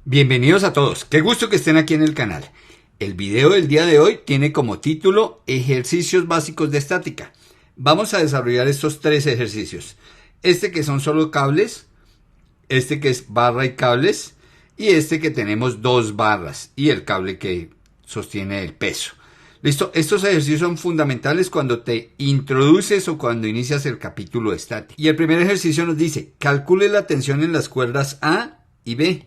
Bienvenidos a todos, qué gusto que estén aquí en el canal. El video del día de hoy tiene como título Ejercicios básicos de estática. Vamos a desarrollar estos tres ejercicios. Este que son solo cables, este que es barra y cables y este que tenemos dos barras y el cable que sostiene el peso. Listo, estos ejercicios son fundamentales cuando te introduces o cuando inicias el capítulo de estática. Y el primer ejercicio nos dice, calcule la tensión en las cuerdas A y B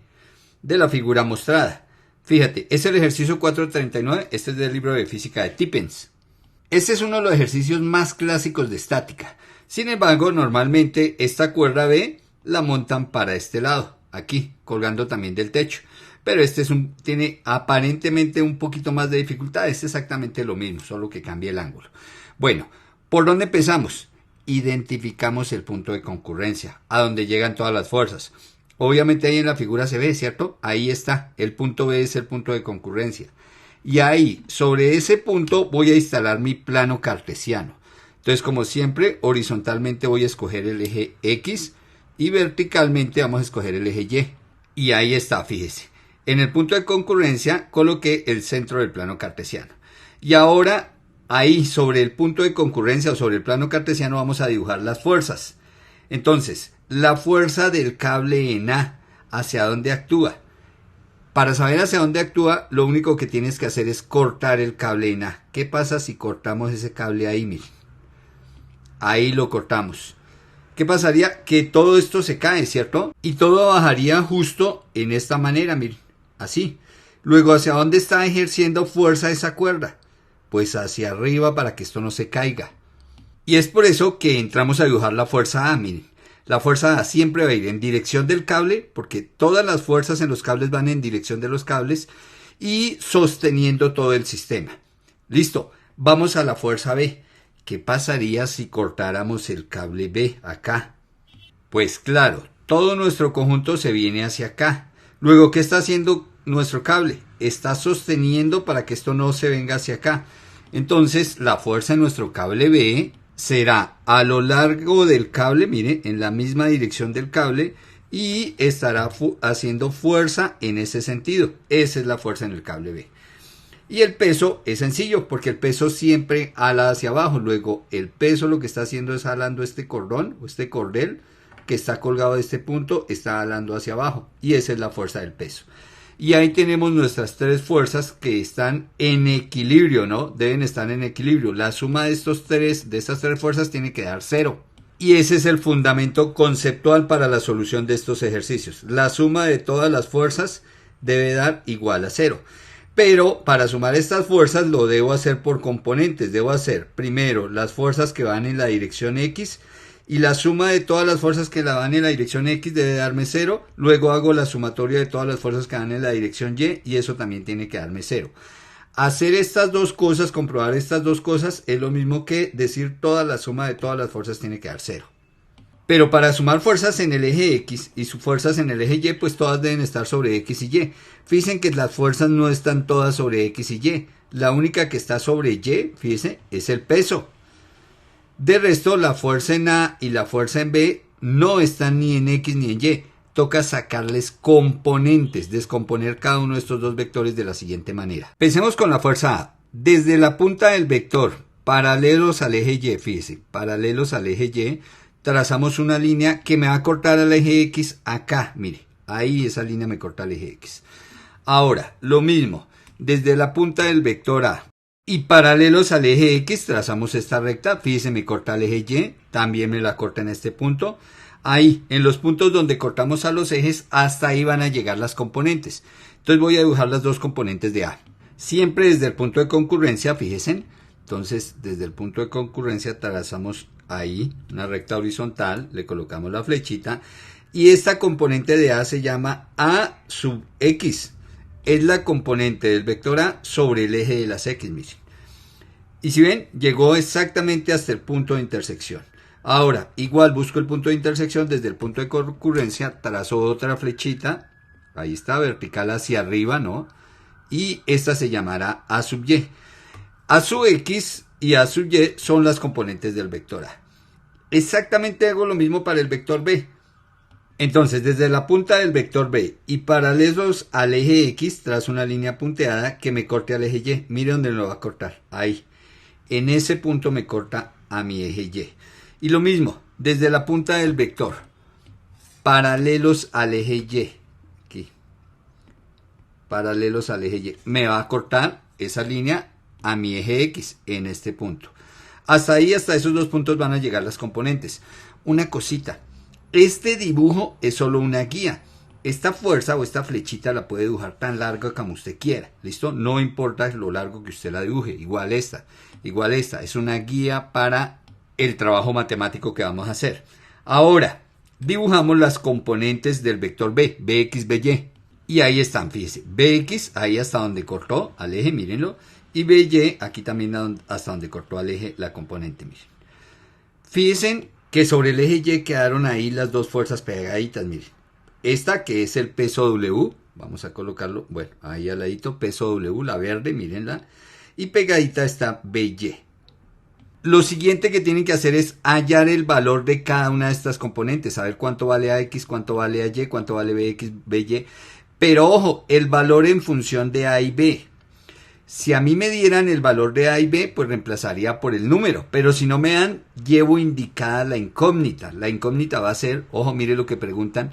de la figura mostrada. Fíjate, es el ejercicio 439, este es del libro de física de Tippens. Este es uno de los ejercicios más clásicos de estática. Sin embargo, normalmente esta cuerda B la montan para este lado, aquí, colgando también del techo. Pero este tiene aparentemente un poquito más de dificultad, es exactamente lo mismo, solo que cambia el ángulo. Bueno, ¿por dónde empezamos? Identificamos el punto de concurrencia, a donde llegan todas las fuerzas. Obviamente ahí en la figura se ve, ¿cierto? Ahí está, el punto B es el punto de concurrencia. Y ahí, sobre ese punto, voy a instalar mi plano cartesiano. Entonces, como siempre, horizontalmente voy a escoger el eje X y verticalmente vamos a escoger el eje Y. Y ahí está, fíjese. En el punto de concurrencia coloqué el centro del plano cartesiano. Y ahora, ahí, sobre el punto de concurrencia o sobre el plano cartesiano, vamos a dibujar las fuerzas. Entonces, la fuerza del cable en A, ¿hacia dónde actúa? Para saber hacia dónde actúa, lo único que tienes que hacer es cortar el cable en A. ¿Qué pasa si cortamos ese cable ahí? Miren. Ahí lo cortamos. ¿Qué pasaría? Que todo esto se cae, ¿cierto? Y todo bajaría justo en esta manera, miren. Así. Luego, ¿hacia dónde está ejerciendo fuerza esa cuerda? Pues hacia arriba para que esto no se caiga. Y es por eso que entramos a dibujar la fuerza A, miren. La fuerza A siempre va a ir en dirección del cable, porque todas las fuerzas en los cables van en dirección de los cables y sosteniendo todo el sistema. Listo, vamos a la fuerza B. ¿Qué pasaría si cortáramos el cable B acá? Pues claro, todo nuestro conjunto se viene hacia acá. Luego, ¿qué está haciendo nuestro cable? Está sosteniendo para que esto no se venga hacia acá. Entonces, la fuerza en nuestro cable B será a lo largo del cable, mire, en la misma dirección del cable y estará haciendo fuerza en ese sentido. Esa es la fuerza en el cable B. Y el peso es sencillo porque el peso siempre ala hacia abajo. Luego el peso lo que está haciendo es alando este cordón o este cordel que está colgado de este punto, está alando hacia abajo. Y esa es la fuerza del peso. Y ahí tenemos nuestras tres fuerzas que están en equilibrio, ¿no? Deben estar en equilibrio. La suma de estas tres fuerzas tiene que dar 0. Y ese es el fundamento conceptual para la solución de estos ejercicios. La suma de todas las fuerzas debe dar igual a 0. Pero para sumar estas fuerzas lo debo hacer por componentes. Debo hacer primero las fuerzas que van en la dirección X. Y la suma de todas las fuerzas que la van en la dirección X debe darme 0. Luego hago la sumatoria de todas las fuerzas que van en la dirección Y y eso también tiene que darme 0. Hacer estas dos cosas, comprobar estas dos cosas, es lo mismo que decir toda la suma de todas las fuerzas tiene que dar 0. Pero para sumar fuerzas en el eje X y sus fuerzas en el eje Y, pues todas deben estar sobre X y Y. Fíjense que las fuerzas no están todas sobre X y Y. La única que está sobre Y, fíjense, es el peso. De resto, la fuerza en A y la fuerza en B no están ni en X ni en Y. Toca sacarles componentes, descomponer cada uno de estos dos vectores de la siguiente manera. Pensemos con la fuerza A. Desde la punta del vector, paralelos al eje Y, fíjese, paralelos al eje Y, trazamos una línea que me va a cortar al eje X acá, mire. Ahí esa línea me corta el eje X. Ahora, lo mismo, desde la punta del vector A. Y paralelos al eje X trazamos esta recta, fíjense me corta el eje Y, también me la corta en este punto. Ahí, en los puntos donde cortamos a los ejes, hasta ahí van a llegar las componentes. Entonces voy a dibujar las dos componentes de A. Siempre desde el punto de concurrencia, fíjense. Entonces desde el punto de concurrencia trazamos ahí una recta horizontal, le colocamos la flechita. Y esta componente de A se llama A sub X. Es la componente del vector A sobre el eje de las X, miren. Y si ven, llegó exactamente hasta el punto de intersección. Ahora, igual busco el punto de intersección desde el punto de concurrencia, trazo otra flechita, ahí está, vertical hacia arriba, ¿no? Y esta se llamará A sub Y. A sub X y A sub Y son las componentes del vector A. Exactamente hago lo mismo para el vector B. Entonces, desde la punta del vector B y paralelos al eje X, trazo una línea punteada que me corte al eje Y. Mire dónde lo va a cortar. Ahí. En ese punto me corta a mi eje Y. Y lo mismo, desde la punta del vector, paralelos al eje Y. Aquí. Paralelos al eje Y. Me va a cortar esa línea a mi eje X en este punto. Hasta ahí, hasta esos dos puntos van a llegar las componentes. Una cosita. Este dibujo es solo una guía. Esta fuerza o esta flechita la puede dibujar tan larga como usted quiera. ¿Listo? No importa lo largo que usted la dibuje. Igual esta. Igual esta. Es una guía para el trabajo matemático que vamos a hacer. Ahora, dibujamos las componentes del vector B. Bx, By. Y ahí están, fíjese. Bx, ahí hasta donde cortó al eje, mírenlo. Y By, aquí también hasta donde cortó al eje la componente, miren. Fíjense que sobre el eje Y quedaron ahí las dos fuerzas pegaditas, miren. Esta que es el peso W, vamos a colocarlo, bueno, ahí al ladito, peso W, la verde, mírenla. Y pegadita está By. Lo siguiente que tienen que hacer es hallar el valor de cada una de estas componentes, saber cuánto vale AX, cuánto vale AY, cuánto vale BX, BY. Pero ojo, el valor en función de A y B. Si a mí me dieran el valor de A y B, pues reemplazaría por el número. Pero si no me dan, llevo indicada la incógnita. La incógnita va a ser, ojo, mire lo que preguntan,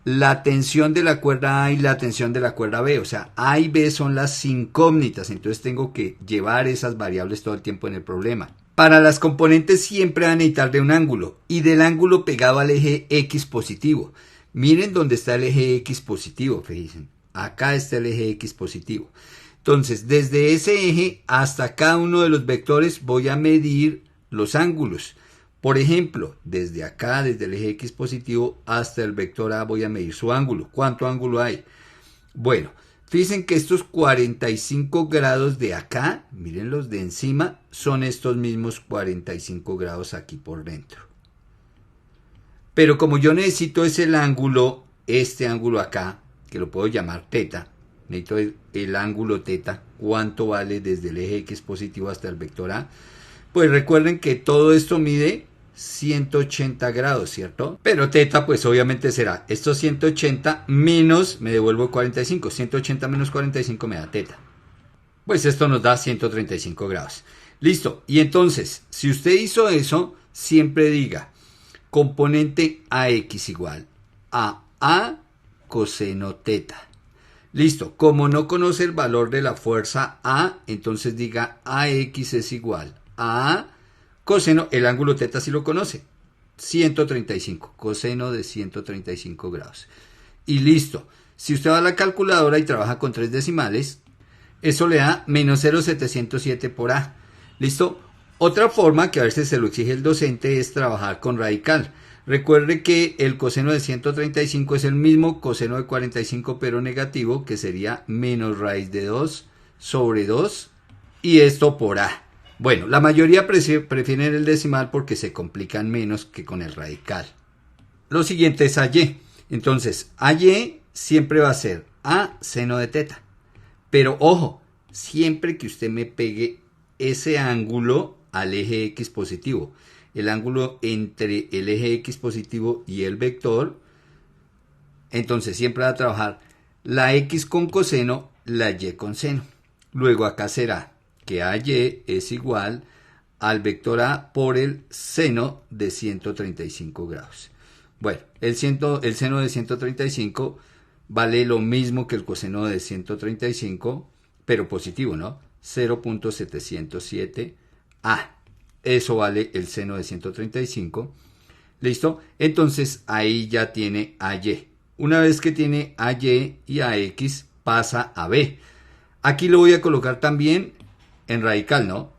la tensión de la cuerda A y la tensión de la cuerda B. O sea, A y B son las incógnitas. Entonces tengo que llevar esas variables todo el tiempo en el problema. Para las componentes siempre van a necesitar de un ángulo. Y del ángulo pegado al eje X positivo. Miren dónde está el eje X positivo, fíjense. Acá está el eje X positivo. Entonces, desde ese eje hasta cada uno de los vectores voy a medir los ángulos. Por ejemplo, desde acá, desde el eje X positivo hasta el vector A voy a medir su ángulo. ¿Cuánto ángulo hay? Bueno, fíjense que estos 45 grados de acá, miren los de encima, son estos mismos 45 grados aquí por dentro. Pero como yo necesito es el ángulo, este ángulo acá, que lo puedo llamar teta, necesito el ángulo teta, cuánto vale desde el eje X positivo hasta el vector A. Pues recuerden que todo esto mide 180 grados, ¿cierto? Pero teta pues obviamente será estos 180 menos, me devuelvo 45, 180 menos 45 me da teta. Pues esto nos da 135 grados. Listo, y entonces, si usted hizo eso, siempre diga componente AX igual a A coseno teta. Listo, como no conoce el valor de la fuerza A, entonces diga AX es igual a coseno, el ángulo teta sí lo conoce, 135, coseno de 135 grados. Y listo, si usted va a la calculadora y trabaja con 3 decimales, eso le da menos 0,707 por A. ¿Listo? Otra forma que a veces se lo exige el docente es trabajar con radical. Recuerde que el coseno de 135 es el mismo coseno de 45 pero negativo, que sería menos raíz de 2 sobre 2 y esto por A. Bueno, la mayoría prefieren el decimal porque se complican menos que con el radical. Lo siguiente es AY. Entonces, AY siempre va a ser A seno de teta. Pero ojo, siempre que usted me pegue ese ángulo al eje X positivo, el ángulo entre el eje X positivo y el vector, entonces siempre va a trabajar la X con coseno, la Y con seno. Luego acá será que AY es igual al vector A por el seno de 135 grados. Bueno, el seno de 135 vale lo mismo que el coseno de 135, pero positivo, ¿no? 0.707 A. Eso vale el seno de 135. ¿Listo? Entonces ahí ya tiene AY. Una vez que tiene AY y AX, pasa a B. Aquí lo voy a colocar también en radical, ¿no?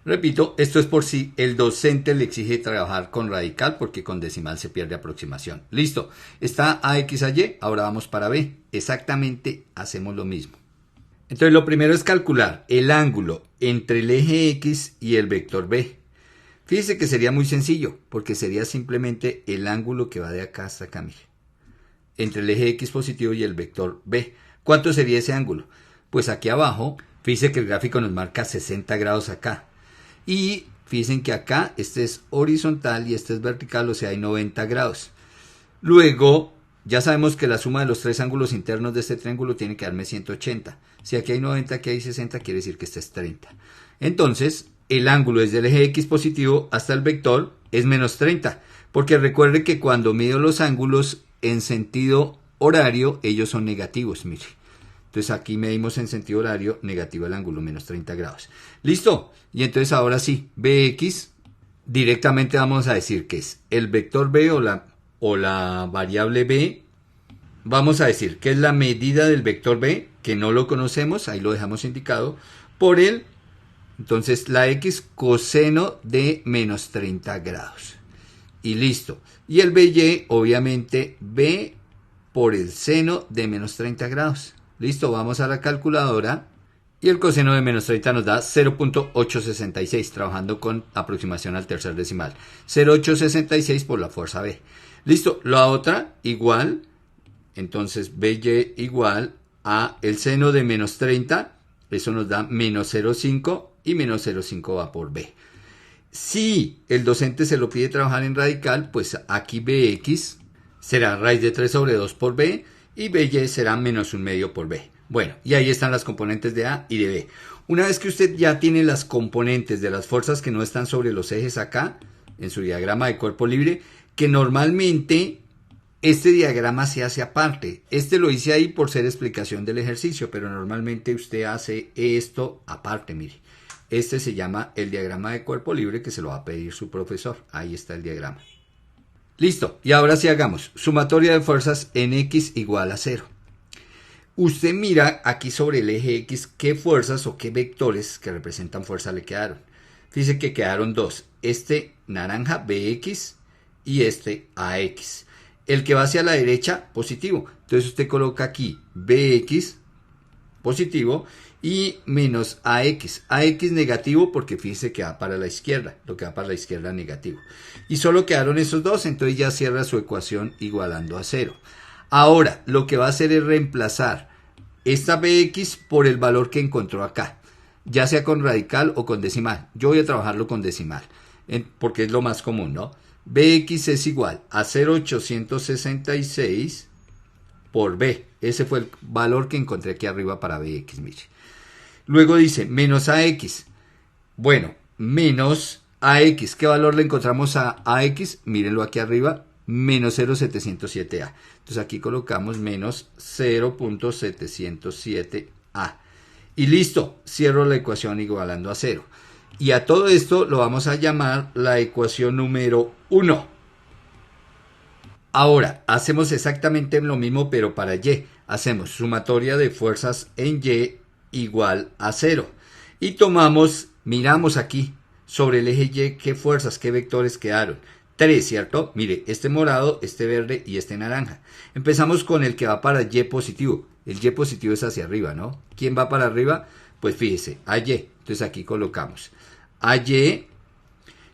Repito, esto es por si el docente le exige trabajar con radical, porque con decimal se pierde aproximación. Listo, está AX a Y, ahora vamos para B. Exactamente hacemos lo mismo. Entonces lo primero es calcular el ángulo entre el eje X y el vector B. Fíjese que sería muy sencillo, porque sería simplemente el ángulo que va de acá hasta acá, mire, entre el eje X positivo y el vector B. ¿Cuánto sería ese ángulo? Pues aquí abajo, fíjese que el gráfico nos marca 60 grados acá. Y fíjense que acá este es horizontal y este es vertical, o sea hay 90 grados. Luego, ya sabemos que la suma de los tres ángulos internos de este triángulo tiene que darme 180. Si aquí hay 90, aquí hay 60, quiere decir que este es 30. Entonces, el ángulo desde el eje X positivo hasta el vector es menos 30. Porque recuerde que cuando mido los ángulos en sentido horario, ellos son negativos, mire. Entonces aquí medimos en sentido horario negativo el ángulo, menos 30 grados. ¿Listo? Y entonces ahora sí, Bx, directamente vamos a decir que es el vector B o la variable B. Vamos a decir que es la medida del vector B, que no lo conocemos, ahí lo dejamos indicado, por el, entonces la X coseno de menos 30 grados. Y listo. Y el BY, obviamente, B por el seno de menos 30 grados. Listo, vamos a la calculadora. Y el coseno de menos 30 nos da 0.866, trabajando con aproximación al tercer decimal. 0.866 por la fuerza B. Listo, la otra igual. Entonces, BY igual a el seno de menos 30. Eso nos da menos 0.5 y menos 0.5 va por B. Si el docente se lo pide trabajar en radical, pues aquí Bx será raíz de 3 sobre 2 por B y By será menos 1/2 por B. Bueno, y ahí están las componentes de A y de B. Una vez que usted ya tiene las componentes de las fuerzas que no están sobre los ejes acá, en su diagrama de cuerpo libre, que normalmente este diagrama se hace aparte. Este lo hice ahí por ser explicación del ejercicio, pero normalmente usted hace esto aparte, mire. Este se llama el diagrama de cuerpo libre que se lo va a pedir su profesor. Ahí está el diagrama. Listo. Y ahora sí hagamos sumatoria de fuerzas en X igual a 0. Usted mira aquí sobre el eje X qué fuerzas o qué vectores que representan fuerza le quedaron. Fíjese que quedaron dos. Este naranja Bx y este AX. El que va hacia la derecha, positivo. Entonces usted coloca aquí Bx positivo y menos AX. AX negativo porque fíjese que va para la izquierda. Lo que va para la izquierda negativo. Y solo quedaron esos dos, entonces ya cierra su ecuación igualando a 0. Ahora, lo que va a hacer es reemplazar esta Bx por el valor que encontró acá. Ya sea con radical o con decimal. Yo voy a trabajarlo con decimal. Porque es lo más común, ¿no? Bx es igual a 0.866 por B. Ese fue el valor que encontré aquí arriba para Bx, mire. Luego dice menos AX. Bueno, menos AX. ¿Qué valor le encontramos a AX? Mírenlo aquí arriba. Menos 0.707A. Entonces aquí colocamos menos 0.707A. Y listo. Cierro la ecuación igualando a 0. Y a todo esto lo vamos a llamar la ecuación número 1. Ahora, hacemos exactamente lo mismo, pero para Y. Hacemos sumatoria de fuerzas en Y igual a 0. Y miramos aquí, sobre el eje Y, qué fuerzas, qué vectores quedaron. 3, ¿cierto? Mire, este morado, este verde y este naranja. Empezamos con el que va para Y positivo. El Y positivo es hacia arriba, ¿no? ¿Quién va para arriba? Pues fíjese, AY. Entonces aquí colocamos AY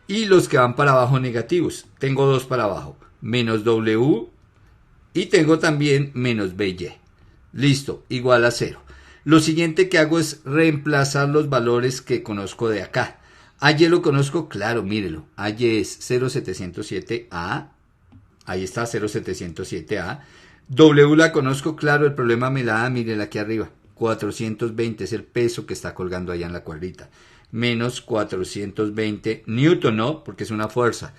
y los que van para abajo negativos. Tengo dos para abajo. Menos W y tengo también menos BY. Listo, igual a 0. Lo siguiente que hago es reemplazar los valores que conozco de acá. AY lo conozco, claro, mírelo. AY es 0.707A. Ahí está 0.707A. W la conozco, claro, el problema me la da, mírenla aquí arriba. 420 es el peso que está colgando allá en la cuerdita. Menos 420 newton, ¿no? Porque es una fuerza.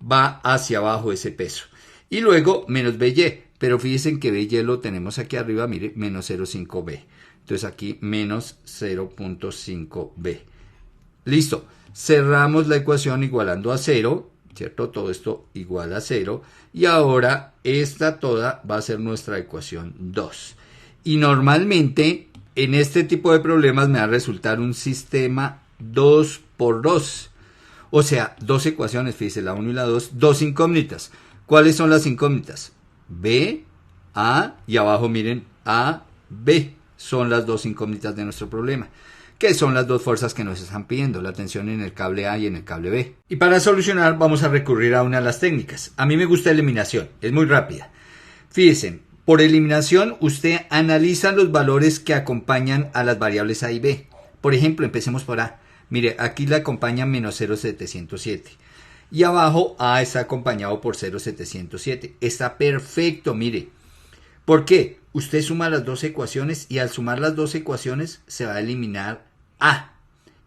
Va hacia abajo ese peso. Y luego menos BY. Pero fíjense que BY lo tenemos aquí arriba, mire, menos 0.5B. Entonces aquí menos 0.5B. Listo. Cerramos la ecuación igualando a 0, ¿cierto? Todo esto igual a 0. Y ahora esta toda va a ser nuestra ecuación 2. Y normalmente en este tipo de problemas me va a resultar un sistema 2 por 2. O sea, dos ecuaciones, fíjese, la 1 y la 2, dos incógnitas. ¿Cuáles son las incógnitas? B, A y abajo miren A, B. Son las dos incógnitas de nuestro problema. Que son las dos fuerzas que nos están pidiendo, la tensión en el cable A y en el cable B. Y para solucionar vamos a recurrir a una de las técnicas. A mí me gusta eliminación, es muy rápida. Fíjense, por eliminación usted analiza los valores que acompañan a las variables A y B. Por ejemplo, empecemos por A. Mire, aquí le acompaña menos 0.707. Y abajo A está acompañado por 0,707. Está perfecto, mire. ¿Por qué? Usted suma las dos ecuaciones y al sumar las dos ecuaciones se va a eliminar A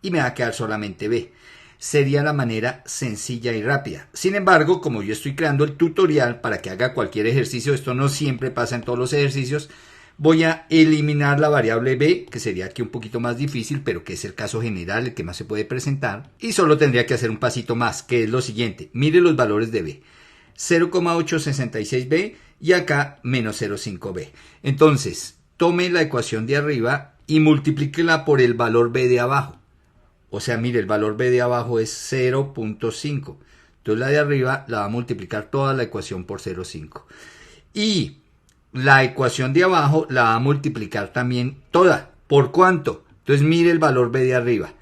y me va a quedar solamente B. Sería la manera sencilla y rápida. Sin embargo, como yo estoy creando el tutorial para que haga cualquier ejercicio, esto no siempre pasa en todos los ejercicios, voy a eliminar la variable B, que sería aquí un poquito más difícil, pero que es el caso general, el que más se puede presentar. Y solo tendría que hacer un pasito más, que es lo siguiente. Mire los valores de B. 0,866B y acá menos 0,5B. Entonces, tome la ecuación de arriba y multiplíquela por el valor B de abajo. O sea, mire, el valor B de abajo es 0,5. Entonces la de arriba la va a multiplicar toda la ecuación por 0,5. Y la ecuación de abajo la va a multiplicar también toda. ¿Por cuánto? Entonces mire el valor B de arriba.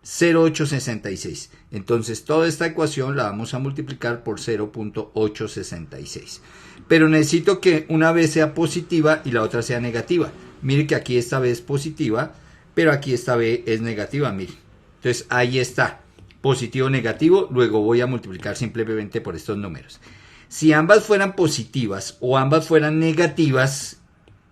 0,866. Entonces toda esta ecuación la vamos a multiplicar por 0,866. Pero necesito que una vez sea positiva y la otra sea negativa. Mire que aquí esta B es positiva, pero aquí esta B es negativa, mire. Entonces ahí está, positivo, negativo, luego voy a multiplicar simplemente por estos números. Si ambas fueran positivas o ambas fueran negativas,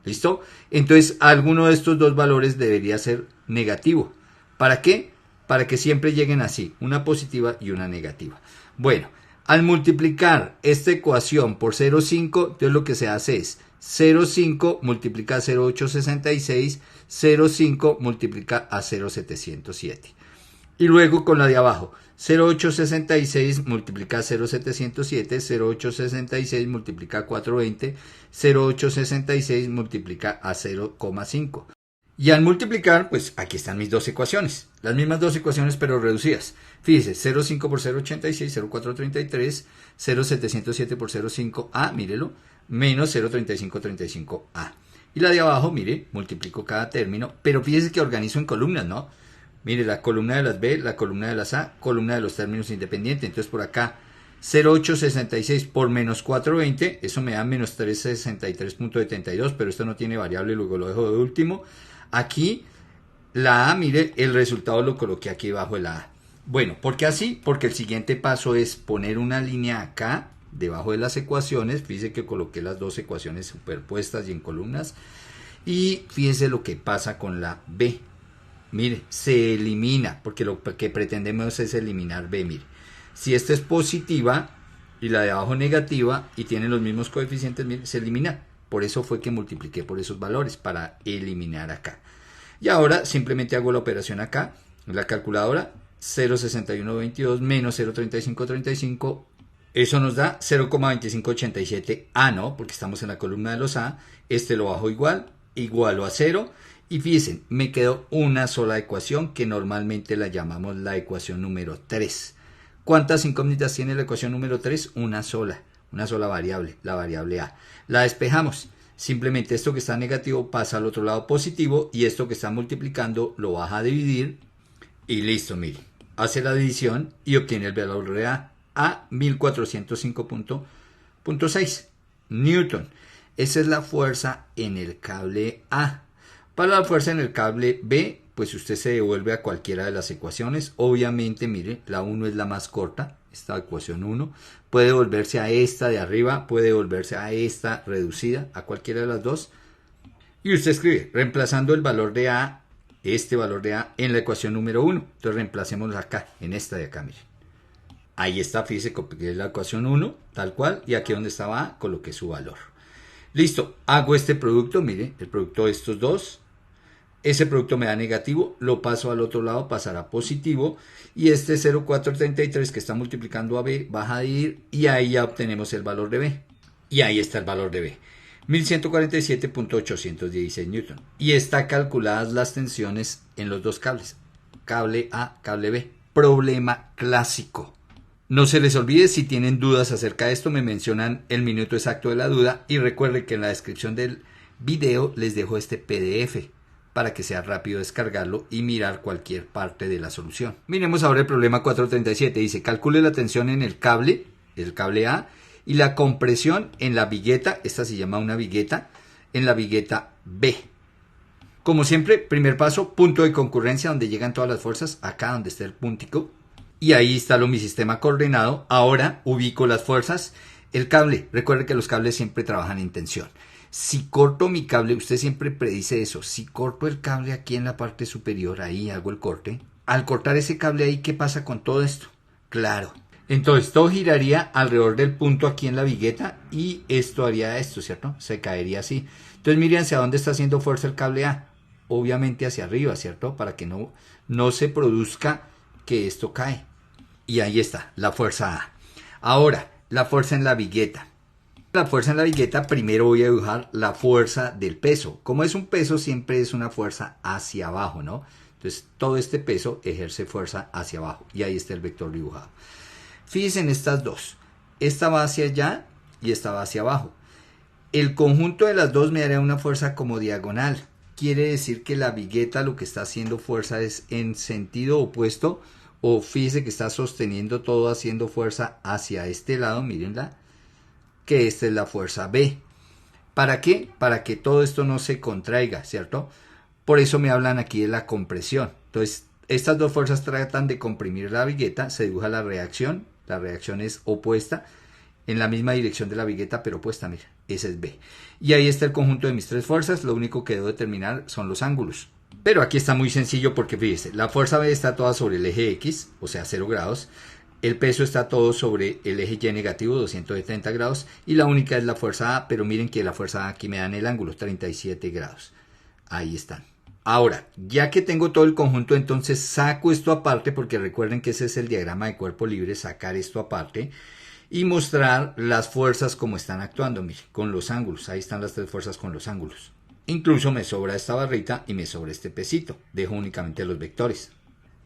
¿listo? Entonces alguno de estos dos valores debería ser negativo. ¿Para qué? Para que siempre lleguen así, una positiva y una negativa. Bueno, al multiplicar esta ecuación por 0,5, entonces lo que se hace es 0,5 multiplica a 0,866, 0,5 multiplica a 0,707. Y luego con la de abajo, 0,866 multiplica a 0,707, 0,866 multiplica a 420, 0,866 multiplica a 0,5. Y al multiplicar, pues aquí están mis dos ecuaciones. Las mismas dos ecuaciones, pero reducidas. Fíjese, 0,5 por 0,86, 0,433, 0,707 por 0,5A, mírelo, menos 0,3535A. Y la de abajo, mire, multiplico cada término, pero fíjese que organizo en columnas, ¿no? Mire, la columna de las B, la columna de las A, columna de los términos independientes. Entonces por acá, 0,866 por menos 420, eso me da menos 363.72, pero esto no tiene variable, luego lo dejo de último. Aquí, la A, mire, el resultado lo coloqué aquí bajo la A. Bueno, ¿por qué así? Porque el siguiente paso es poner una línea acá, debajo de las ecuaciones. Fíjese que coloqué las dos ecuaciones superpuestas y en columnas. Y fíjese lo que pasa con la B. Mire, se elimina, porque lo que pretendemos es eliminar B, mire. Si esta es positiva y la de abajo negativa y tienen los mismos coeficientes, mire, se elimina. Por eso fue que multipliqué por esos valores, para eliminar acá. Y ahora simplemente hago la operación acá, en la calculadora, 0,6122 menos 0,3535, eso nos da 0,2587A, ¿no? Porque estamos en la columna de los A, este lo bajo igualo a 0, y fíjense, me quedó una sola ecuación que normalmente la llamamos la ecuación número 3. ¿Cuántas incógnitas tiene la ecuación número 3? Una sola variable, la variable A. La despejamos. Simplemente esto que está negativo pasa al otro lado positivo y esto que está multiplicando lo baja a dividir y listo, mire. Hace la división y obtiene el valor de A 1405.6 Newton. Esa es la fuerza en el cable A. Para la fuerza en el cable B, pues usted se devuelve a cualquiera de las ecuaciones. Obviamente, mire, la 1 es la más corta, esta ecuación 1. Puede devolverse a esta de arriba, puede devolverse a esta reducida, a cualquiera de las dos. Y usted escribe, reemplazando el valor de A, este valor de A, en la ecuación número 1. Entonces reemplacémoslo acá, en esta de acá, mire. Ahí está, fíjese, copié la ecuación 1, tal cual, y aquí donde estaba A, coloqué su valor. Listo, hago este producto, mire, el producto de estos dos. Ese producto me da negativo, lo paso al otro lado, pasará positivo. Y este 0,433 que está multiplicando a B baja a dividir y ahí ya obtenemos el valor de B. Y ahí está el valor de B. 1147.816 Newton. Y está calculadas las tensiones en los dos cables. Cable A, cable B. Problema clásico. No se les olvide, si tienen dudas acerca de esto, me mencionan el minuto exacto de la duda. Y recuerden que en la descripción del video les dejo este PDF para que sea rápido descargarlo y mirar cualquier parte de la solución. Miremos ahora el problema 437. Dice, calcule la tensión en el cable A, y la compresión en la vigueta, esta se llama una vigueta, en la vigueta B. Como siempre, primer paso, punto de concurrencia, donde llegan todas las fuerzas, acá donde está el puntico. Y ahí instaló mi sistema coordenado. Ahora ubico las fuerzas. El cable, recuerde que los cables siempre trabajan en tensión. Si corto mi cable, usted siempre predice eso. Si corto el cable aquí en la parte superior, ahí hago el corte. Al cortar ese cable ahí, ¿qué pasa con todo esto? Claro. Entonces todo giraría alrededor del punto aquí en la vigueta y esto haría esto, ¿cierto? Se caería así. Entonces miren hacia dónde está haciendo fuerza el cable A. Obviamente hacia arriba, ¿cierto? Para que no se produzca que esto cae. Y ahí está, la fuerza A. Ahora, la fuerza en la vigueta. La fuerza en la vigueta, primero voy a dibujar la fuerza del peso. Como es un peso, siempre es una fuerza hacia abajo, ¿no? Entonces, todo este peso ejerce fuerza hacia abajo. Y ahí está el vector dibujado. Fíjense en estas dos. Esta va hacia allá y esta va hacia abajo. El conjunto de las dos me daría una fuerza como diagonal. Quiere decir que la vigueta lo que está haciendo fuerza es en sentido opuesto. O fíjese que está sosteniendo todo haciendo fuerza hacia este lado, mírenla, que esta es la fuerza B. ¿Para qué? Para que todo esto no se contraiga, ¿cierto? Por eso me hablan aquí de la compresión. Entonces, estas dos fuerzas tratan de comprimir la vigueta, se dibuja la reacción es opuesta, en la misma dirección de la vigueta, pero opuesta, mira, ese es B. Y ahí está el conjunto de mis tres fuerzas, lo único que debo determinar son los ángulos. Pero aquí está muy sencillo porque fíjese, la fuerza B está toda sobre el eje X, o sea 0 grados. El peso está todo sobre el eje Y negativo, 270 grados. Y la única es la fuerza A, pero miren que la fuerza A aquí me dan el ángulo, 37 grados. Ahí están. Ahora, ya que tengo todo el conjunto, entonces saco esto aparte, porque recuerden que ese es el diagrama de cuerpo libre, sacar esto aparte y mostrar las fuerzas como están actuando, miren, con los ángulos. Ahí están las tres fuerzas con los ángulos. Incluso me sobra esta barrita y me sobra este pesito. Dejo únicamente los vectores.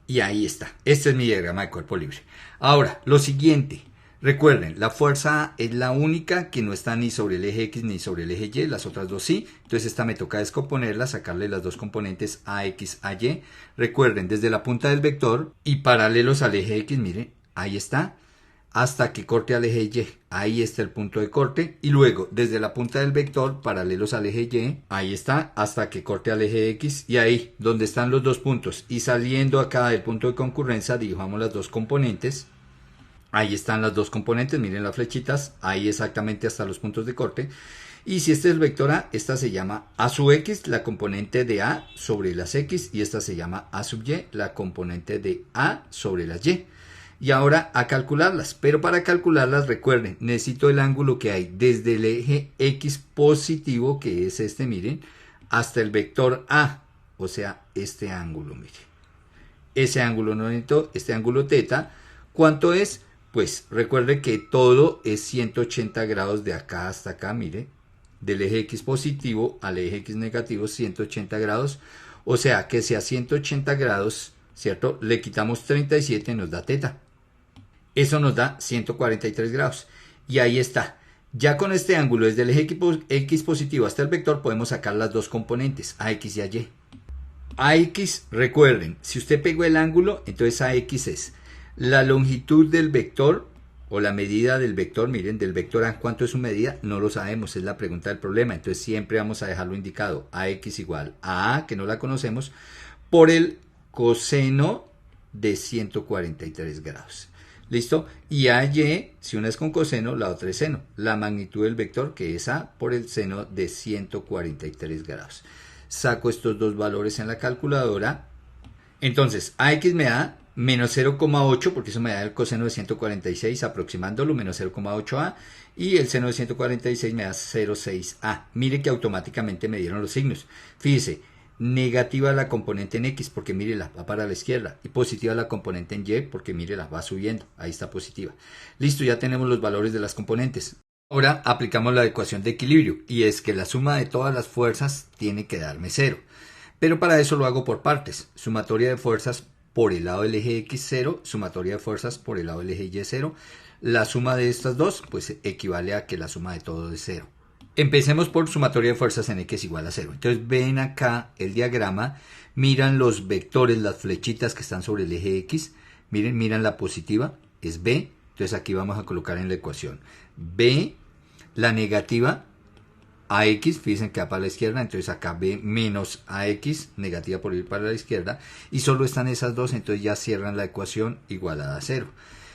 Y ahí está. Este es mi diagrama de cuerpo libre. Ahora, lo siguiente. Recuerden, la fuerza A es la única que no está ni sobre el eje X ni sobre el eje Y. Las otras dos sí. Entonces esta me toca descomponerla, sacarle las dos componentes AX, AY. Recuerden, desde la punta del vector y paralelos al eje X, miren, ahí está. Hasta que corte al eje Y, ahí está el punto de corte, y luego desde la punta del vector paralelos al eje Y, ahí está, hasta que corte al eje X, y ahí donde están los dos puntos, y saliendo acá del punto de concurrencia dibujamos las dos componentes, ahí están las dos componentes, miren las flechitas, ahí exactamente hasta los puntos de corte, y si este es el vector A, esta se llama A sub X, la componente de A sobre las X, y esta se llama A sub Y, la componente de A sobre las Y. Y ahora a calcularlas, pero para calcularlas recuerden, necesito el ángulo que hay desde el eje X positivo, que es este, miren, hasta el vector A, o sea, este ángulo, miren. Ese ángulo no necesito, este ángulo teta, ¿cuánto es? Pues recuerden que todo es 180 grados de acá hasta acá, mire, del eje X positivo al eje X negativo, 180 grados, o sea que si a 180 grados, ¿cierto? Le quitamos 37 nos da teta. Eso nos da 143 grados. Y ahí está. Ya con este ángulo desde el eje X positivo hasta el vector podemos sacar las dos componentes, AX y AY. AX, recuerden, si usted pegó el ángulo, entonces AX es la longitud del vector o la medida del vector. Miren, del vector A, ¿cuánto es su medida? No lo sabemos, es la pregunta del problema. Entonces siempre vamos a dejarlo indicado. AX igual a A, que no la conocemos, por el coseno de 143 grados. ¿Listo? Y AY, si una es con coseno, la otra es seno. La magnitud del vector, que es A, por el seno de 143 grados. Saco estos dos valores en la calculadora. Entonces, AX me da menos 0,8, porque eso me da el coseno de 146, aproximándolo, menos 0,8A. Y el seno de 146 me da 0,6A. Mire que automáticamente me dieron los signos. Fíjese. Negativa la componente en X, porque mírela, va para la izquierda, y positiva la componente en Y, porque mírela, va subiendo, ahí está positiva. Listo, ya tenemos los valores de las componentes. Ahora aplicamos la ecuación de equilibrio, y es que la suma de todas las fuerzas tiene que darme 0. Pero para eso lo hago por partes, sumatoria de fuerzas por el lado del eje X 0, sumatoria de fuerzas por el lado del eje Y 0. La suma de estas dos, pues equivale a que la suma de todo es 0. Empecemos por sumatoria de fuerzas en X igual a 0. Entonces ven acá el diagrama, miran los vectores, las flechitas que están sobre el eje X, miran la positiva, es B, entonces aquí vamos a colocar en la ecuación B, la negativa AX, fíjense que va para la izquierda, entonces acá B menos AX, negativa por ir para la izquierda, y solo están esas dos, entonces ya cierran la ecuación igualada a 0.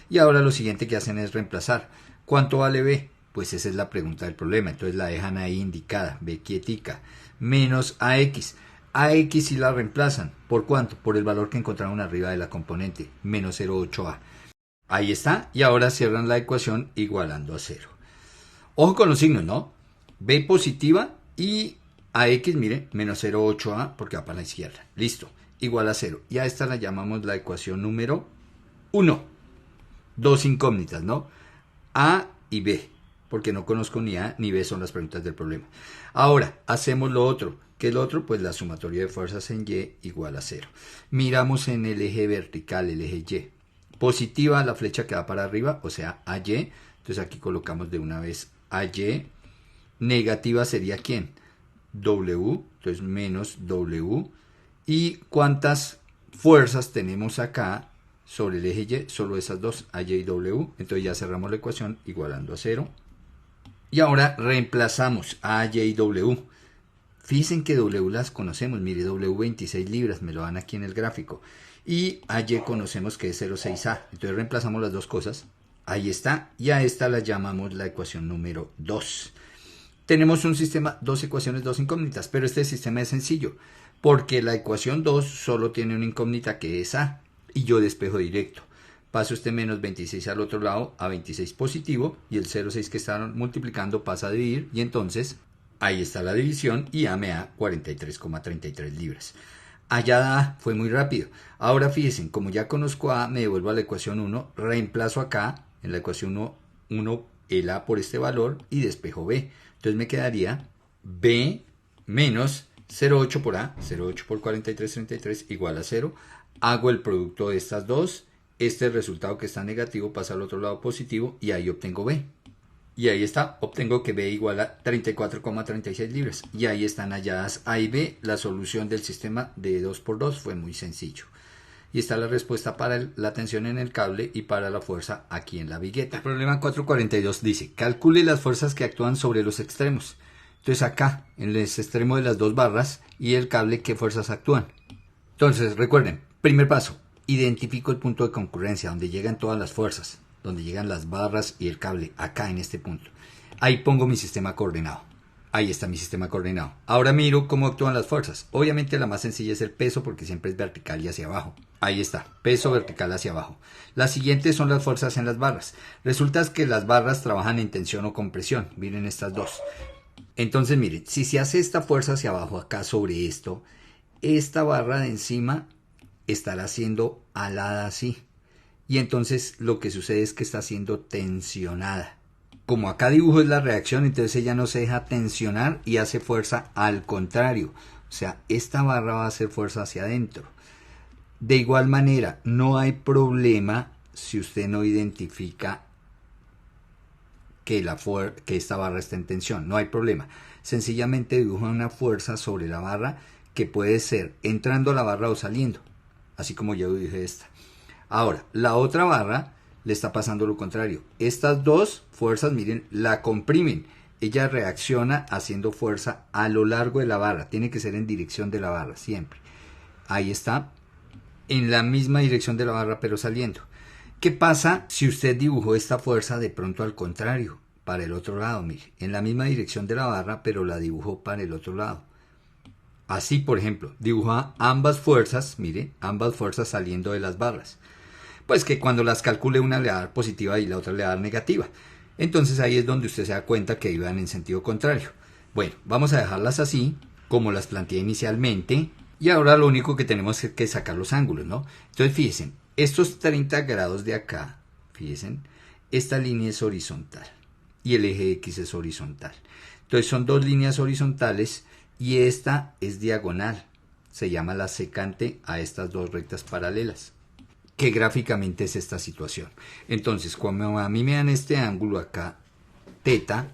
Y ahora lo siguiente que hacen es reemplazar. ¿Cuánto vale B? Pues esa es la pregunta del problema, entonces la dejan ahí indicada, B quietica, menos AX. AX si la reemplazan, ¿por cuánto? Por el valor que encontraron arriba de la componente, menos 0,8A. Ahí está, y ahora cierran la ecuación igualando a 0. Ojo con los signos, ¿no? B positiva y AX, mire, menos 0,8A porque va para la izquierda. Listo, igual a 0. Y a esta la llamamos la ecuación número 1. Dos incógnitas, ¿no? A y B, porque no conozco ni A ni B, son las preguntas del problema. Ahora, hacemos lo otro. ¿Qué es lo otro? Pues la sumatoria de fuerzas en Y igual a 0. Miramos en el eje vertical, el eje Y. Positiva la flecha que va para arriba, o sea, AY. Entonces aquí colocamos de una vez AY. Negativa sería ¿quién? W, entonces menos W. ¿Y cuántas fuerzas tenemos acá sobre el eje Y? Solo esas dos, AY y W. Entonces ya cerramos la ecuación igualando a 0. Y ahora reemplazamos AY y W. Fíjense que W las conocemos, mire, W 26 libras, me lo dan aquí en el gráfico. Y AY conocemos que es 0,6A. Entonces reemplazamos las dos cosas. Ahí está. Y a esta la llamamos la ecuación número 2. Tenemos un sistema, dos ecuaciones, dos incógnitas, pero este sistema es sencillo, porque la ecuación 2 solo tiene una incógnita que es A, y yo despejo directo. Paso este menos 26 al otro lado, a 26 positivo, y el 0,6 que están multiplicando pasa a dividir, y entonces ahí está la división, y A me da 43,33 libras. Allá A fue muy rápido. Ahora fíjense, como ya conozco A, me devuelvo a la ecuación 1, reemplazo acá, en la ecuación 1, el A por este valor, y despejo B. Entonces me quedaría B menos 0,8 por A, 0,8 por 43,33 igual a 0. Hago el producto de estas dos. Este resultado que está negativo pasa al otro lado positivo y ahí obtengo B. Y ahí está, obtengo que B igual a 34,36 libras. Y ahí están halladas A y B. La solución del sistema de 2×2 fue muy sencillo. Y está la respuesta para la tensión en el cable y para la fuerza aquí en la vigueta. El problema 442 dice, calcule las fuerzas que actúan sobre los extremos. Entonces acá, en el extremo de las dos barras y el cable, ¿qué fuerzas actúan? Entonces, recuerden, primer paso, identifico el punto de concurrencia, donde llegan todas las fuerzas, donde llegan las barras y el cable, acá en este punto. Ahí pongo mi sistema coordenado. Ahí está mi sistema coordenado. Ahora miro cómo actúan las fuerzas. Obviamente la más sencilla es el peso porque siempre es vertical y hacia abajo. Ahí está, peso vertical hacia abajo. Las siguientes son las fuerzas en las barras. Resulta que las barras trabajan en tensión o compresión. Miren estas dos. Entonces miren, si se hace esta fuerza hacia abajo acá sobre esto, esta barra de encima estará siendo alada así. Y entonces lo que sucede es que está siendo tensionada. Como acá dibujo es la reacción, entonces ella no se deja tensionar y hace fuerza al contrario. O sea, esta barra va a hacer fuerza hacia adentro. De igual manera, no hay problema si usted no identifica que esta barra está en tensión. No hay problema. Sencillamente dibuja una fuerza sobre la barra que puede ser entrando a la barra o saliendo. Así como yo dije esta. Ahora, la otra barra le está pasando lo contrario. Estas dos fuerzas, miren, la comprimen. Ella reacciona haciendo fuerza a lo largo de la barra. Tiene que ser en dirección de la barra, siempre. Ahí está. En la misma dirección de la barra, pero saliendo. ¿Qué pasa si usted dibujó esta fuerza de pronto al contrario? Para el otro lado, mire. En la misma dirección de la barra, pero la dibujó para el otro lado. Así, por ejemplo, dibuja ambas fuerzas, mire, ambas fuerzas saliendo de las barras. Pues que cuando las calcule una le va a dar positiva y la otra le va a dar negativa. Entonces ahí es donde usted se da cuenta que iban en sentido contrario. Bueno, vamos a dejarlas así, como las planteé inicialmente. Y ahora lo único que tenemos es que sacar los ángulos, ¿no? Entonces fíjense, estos 30 grados de acá, fíjense, esta línea es horizontal y el eje X es horizontal. Entonces son dos líneas horizontales y esta es diagonal. Se llama la secante a estas dos rectas paralelas, que gráficamente es esta situación. Entonces, cuando a mí me dan este ángulo acá, teta,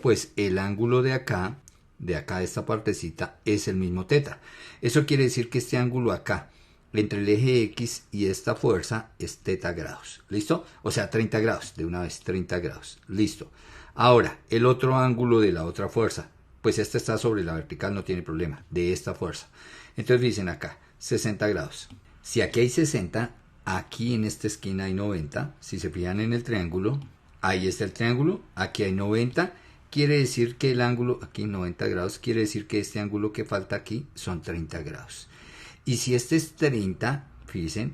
pues el ángulo de acá de esta partecita, es el mismo teta. Eso quiere decir que este ángulo acá, entre el eje X y esta fuerza, es teta grados. ¿Listo? O sea, 30 grados, de una vez, 30 grados. Listo. Ahora, el otro ángulo de la otra fuerza, pues esta está sobre la vertical, no tiene problema, de esta fuerza. Entonces dicen acá, 60 grados. Si aquí hay 60, aquí en esta esquina hay 90. Si se fijan en el triángulo, ahí está el triángulo, aquí hay 90. Quiere decir que el ángulo, aquí 90 grados, quiere decir que este ángulo que falta aquí son 30 grados. Y si este es 30, fíjense,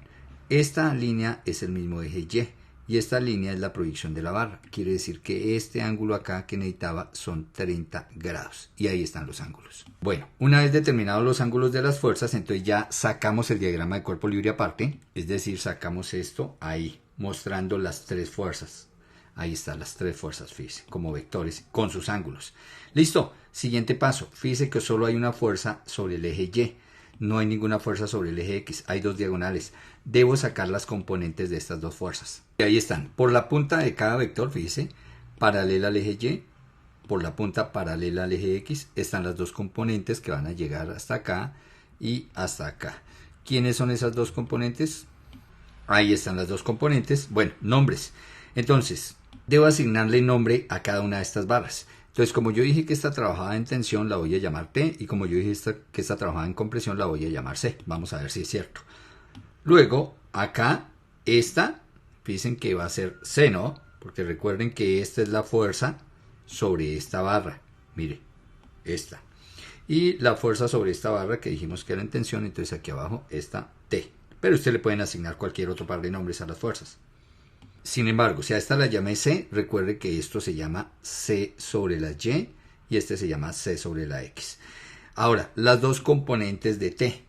esta línea es el mismo eje Y. Y esta línea es la proyección de la barra. Quiere decir que este ángulo acá que necesitaba son 30 grados. Y ahí están los ángulos. Bueno, una vez determinados los ángulos de las fuerzas, entonces ya sacamos el diagrama de cuerpo libre aparte. Es decir, sacamos esto ahí, mostrando las tres fuerzas. Ahí están las tres fuerzas, fíjese, como vectores, con sus ángulos. Listo, siguiente paso. Fíjese que solo hay una fuerza sobre el eje Y. No hay ninguna fuerza sobre el eje X, hay dos diagonales. Debo sacar las componentes de estas dos fuerzas. Y ahí están. Por la punta de cada vector, fíjese, paralela al eje Y, por la punta paralela al eje X, están las dos componentes que van a llegar hasta acá y hasta acá. ¿Quiénes son esas dos componentes? Ahí están las dos componentes. Bueno, nombres. Entonces, debo asignarle nombre a cada una de estas barras. Entonces, como yo dije que esta trabajaba en tensión, la voy a llamar T, y como yo dije que esta trabajaba en compresión, la voy a llamar C. Vamos a ver si es cierto. Luego, acá, esta, dicen que va a ser C, ¿no? Porque recuerden que esta es la fuerza sobre esta barra. Mire, esta. Y la fuerza sobre esta barra que dijimos que era en tensión, entonces aquí abajo está T. Pero usted le pueden asignar cualquier otro par de nombres a las fuerzas. Sin embargo, si a esta la llame C, recuerde que esto se llama C sobre la Y y este se llama C sobre la X. Ahora, las dos componentes de T.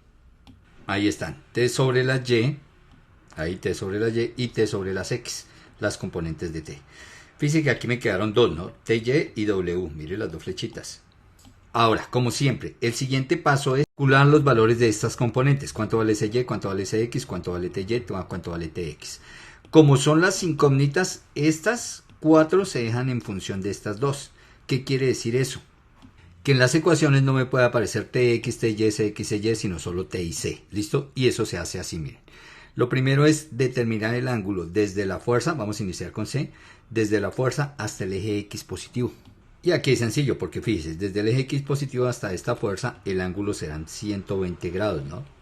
Ahí están, T sobre la Y, ahí T sobre la Y y T sobre las X, las componentes de T. Fíjense que aquí me quedaron dos, ¿no? TY y W, mire las dos flechitas. Ahora, como siempre, el siguiente paso es calcular los valores de estas componentes. ¿Cuánto vale CY? ¿Cuánto vale CX? ¿Cuánto vale TY? ¿Cuánto vale TX? Como son las incógnitas, estas cuatro se dejan en función de estas dos. ¿Qué quiere decir eso? Que en las ecuaciones no me puede aparecer TX, TY, CX, CY, sino solo T y C. ¿Listo? Y eso se hace así, miren. Lo primero es determinar el ángulo desde la fuerza, vamos a iniciar con C, desde la fuerza hasta el eje X positivo. Y aquí es sencillo, porque fíjense, desde el eje X positivo hasta esta fuerza, el ángulo serán 120 grados, ¿no?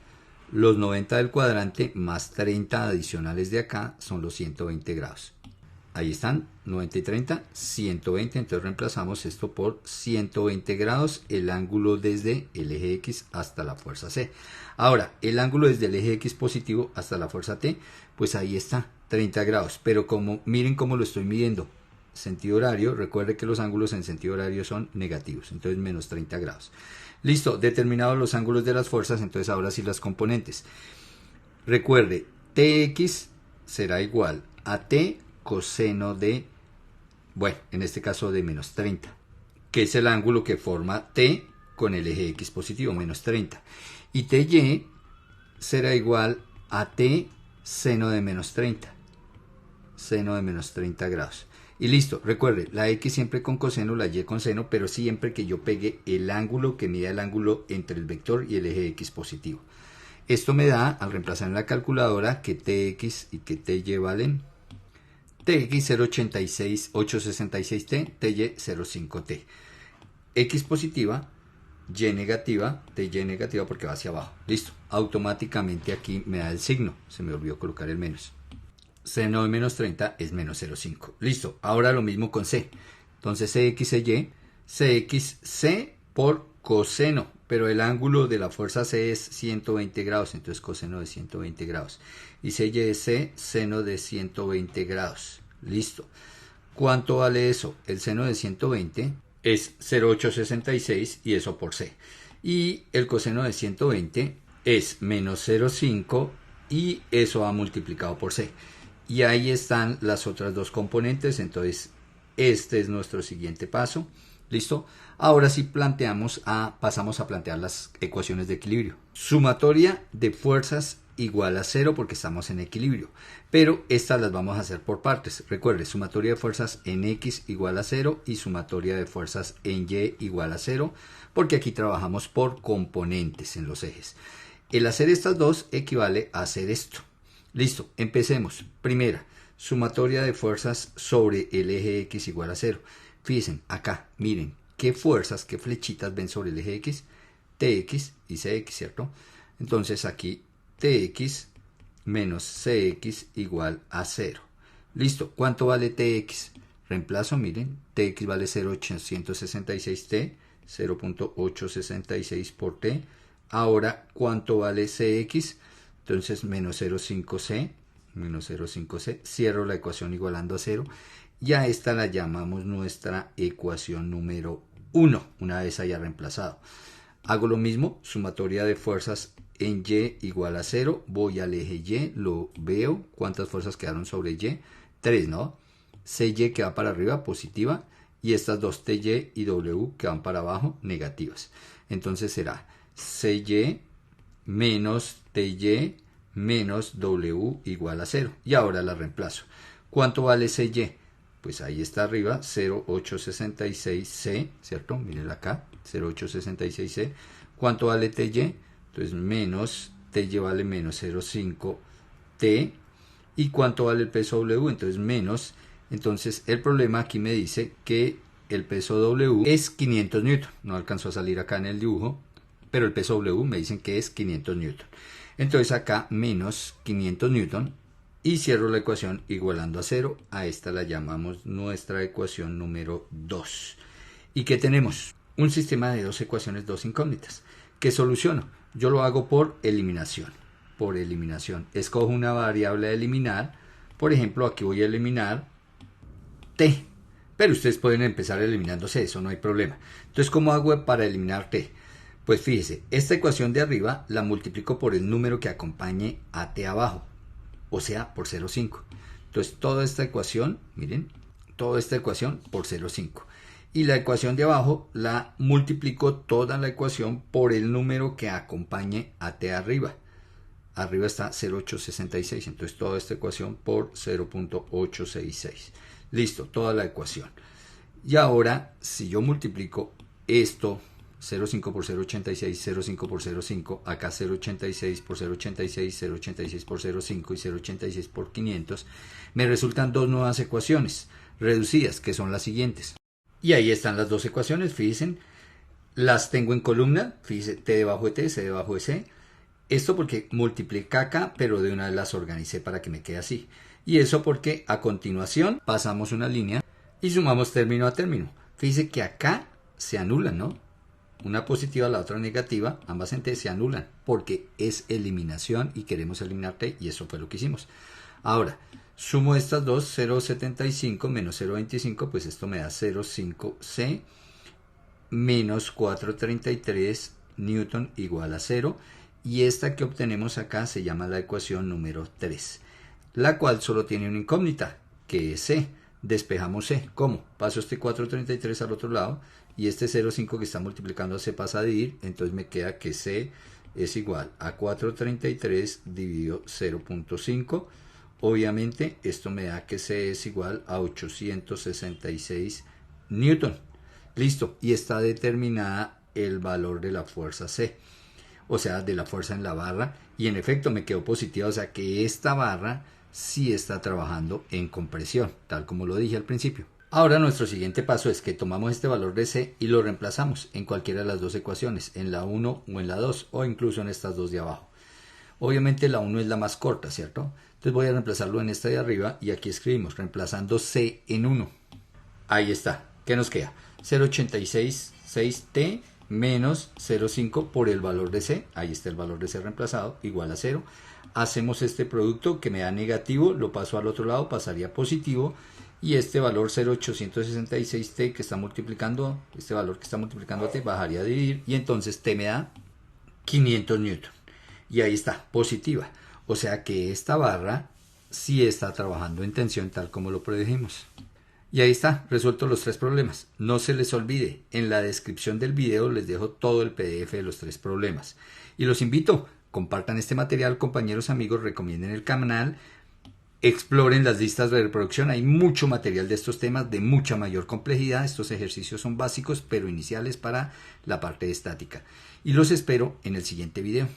Los 90 del cuadrante más 30 adicionales de acá son los 120 grados. Ahí están, 90 y 30, 120. Entonces reemplazamos esto por 120 grados, el ángulo desde el eje X hasta la fuerza C. Ahora, el ángulo desde el eje X positivo hasta la fuerza T, pues ahí está, 30 grados. Pero como miren cómo lo estoy midiendo, sentido horario, recuerde que los ángulos en sentido horario son negativos, entonces menos 30 grados. Listo, determinados los ángulos de las fuerzas, entonces ahora sí las componentes. Recuerde, Tx será igual a T coseno de, bueno, en este caso de menos 30, que es el ángulo que forma T con el eje X positivo, menos 30. Y Ty será igual a T seno de menos 30, seno de menos 30 grados. Y listo, recuerde, la X siempre con coseno, la Y con seno, pero siempre que yo pegue el ángulo que mida el ángulo entre el vector y el eje X positivo. Esto me da, al reemplazar en la calculadora, que Tx y que Ty valen Tx 0,866T, Ty 0,5T. X positiva, Y negativa, Ty negativa porque va hacia abajo. Listo, automáticamente aquí me da el signo, se me olvidó colocar el menos. Seno de menos 30 es menos 0,5. Listo, ahora lo mismo con C. Entonces CXY, CXC por coseno, pero el ángulo de la fuerza C es 120 grados, entonces coseno de 120 grados. Y CYC, seno de 120 grados. Listo. ¿Cuánto vale eso? El seno de 120 es 0,866 y eso por C. Y el coseno de 120 es menos 0,5 y eso va multiplicado por C. Y ahí están las otras dos componentes, entonces este es nuestro siguiente paso. ¿Listo? Ahora sí pasamos a plantear las ecuaciones de equilibrio. Sumatoria de fuerzas igual a 0 porque estamos en equilibrio, pero estas las vamos a hacer por partes. Recuerde, sumatoria de fuerzas en X igual a 0 y sumatoria de fuerzas en Y igual a 0, porque aquí trabajamos por componentes en los ejes. El hacer estas dos equivale a hacer esto. Listo, empecemos. Primera, sumatoria de fuerzas sobre el eje X igual a 0. Fíjense, acá, miren, qué fuerzas, qué flechitas ven sobre el eje X, TX y CX, ¿cierto? Entonces aquí TX menos CX igual a 0. Listo, ¿cuánto vale TX? Reemplazo, miren, TX vale 0.866T, 0.866 por T. Ahora, ¿cuánto vale CX? Entonces, menos 0.5C, menos 0.5C. Cierro la ecuación igualando a 0. Y a esta la llamamos nuestra ecuación número 1, una vez haya reemplazado. Hago lo mismo, sumatoria de fuerzas en Y igual a 0. Voy al eje Y, lo veo. ¿Cuántas fuerzas quedaron sobre Y? 3, ¿no? CY que va para arriba, positiva. Y estas dos TY y W que van para abajo, negativas. Entonces será CY menos TY menos W igual a 0. Y ahora la reemplazo. ¿Cuánto vale CY? Pues ahí está arriba, 0.866C, ¿cierto? Miren acá, 0.866C. ¿Cuánto vale TY? Entonces menos, TY vale menos 0.5T. ¿Y cuánto vale el peso W? Entonces menos. Entonces el problema aquí me dice que el peso W es 500 newton. No alcanzó a salir acá en el dibujo, pero el peso W me dicen que es 500 newton. Entonces acá menos 500 newton. Y cierro la ecuación igualando a 0. A esta la llamamos nuestra ecuación número 2. ¿Y qué tenemos? Un sistema de dos ecuaciones, dos incógnitas. ¿Qué soluciono? Yo lo hago por eliminación. Por eliminación. Escojo una variable a eliminar. Por ejemplo, aquí voy a eliminar T. Pero ustedes pueden empezar eliminándose, eso no hay problema. Entonces, ¿cómo hago para eliminar T? Pues fíjese, esta ecuación de arriba la multiplico por el número que acompañe a T abajo. O sea, por 0,5. Entonces, toda esta ecuación, miren, toda esta ecuación por 0,5. Y la ecuación de abajo la multiplico toda la ecuación por el número que acompañe a T arriba. Arriba está 0.866. Entonces, toda esta ecuación por 0.866. Listo, toda la ecuación. Y ahora, si yo multiplico esto, 0,5 por 0,86, 0,5 por 0,5, acá 0,86 por 0,86, 0,86 por 0,5 y 0,86 por 500, me resultan dos nuevas ecuaciones reducidas, que son las siguientes. Y ahí están las dos ecuaciones, fíjense, las tengo en columna, fíjense, T debajo de T, C debajo de C. Esto porque multiplica acá, pero de una vez las organicé para que me quede así. Y eso porque a continuación pasamos una línea y sumamos término a término. Fíjense que acá se anulan, ¿no? Una positiva, la otra negativa, ambas en T se anulan porque es eliminación y queremos eliminar T y eso fue lo que hicimos. Ahora, sumo estas dos, 0,75 menos 0,25, pues esto me da 0,5C menos 433 newton igual a 0. Y esta que obtenemos acá se llama la ecuación número 3, la cual solo tiene una incógnita, que es C. Despejamos C. ¿Cómo? Paso este 433 al otro lado y este 0,5 que está multiplicando se pasa a dividir, entonces me queda que C es igual a 433 dividido 0.5. Obviamente esto me da que C es igual a 866 newton. Listo, y está determinada el valor de la fuerza C, o sea, de la fuerza en la barra, y en efecto me quedó positiva, o sea que esta barra sí está trabajando en compresión, tal como lo dije al principio. Ahora nuestro siguiente paso es que tomamos este valor de C y lo reemplazamos en cualquiera de las dos ecuaciones, en la 1 o en la 2, o incluso en estas dos de abajo. Obviamente la 1 es la más corta, ¿cierto? Entonces voy a reemplazarlo en esta de arriba y aquí escribimos, reemplazando C en 1. Ahí está. ¿Qué nos queda? 0.866T menos 0,5 por el valor de C. Ahí está el valor de C reemplazado, igual a 0. Hacemos este producto que me da negativo, lo paso al otro lado, pasaría positivo. Y este valor 0.866T que está multiplicando, este valor que está multiplicando a T, bajaría a dividir. Y entonces T me da 500 newton. Y ahí está, positiva. O sea que esta barra sí está trabajando en tensión tal como lo predijimos. Y ahí está, resueltos los tres problemas. No se les olvide, en la descripción del video les dejo todo el PDF de los tres problemas. Y los invito, compartan este material, compañeros, amigos, recomienden el canal, exploren las listas de reproducción. Hay mucho material de estos temas de mucha mayor complejidad. Estos ejercicios son básicos, pero iniciales para la parte de estática. Y los espero en el siguiente video.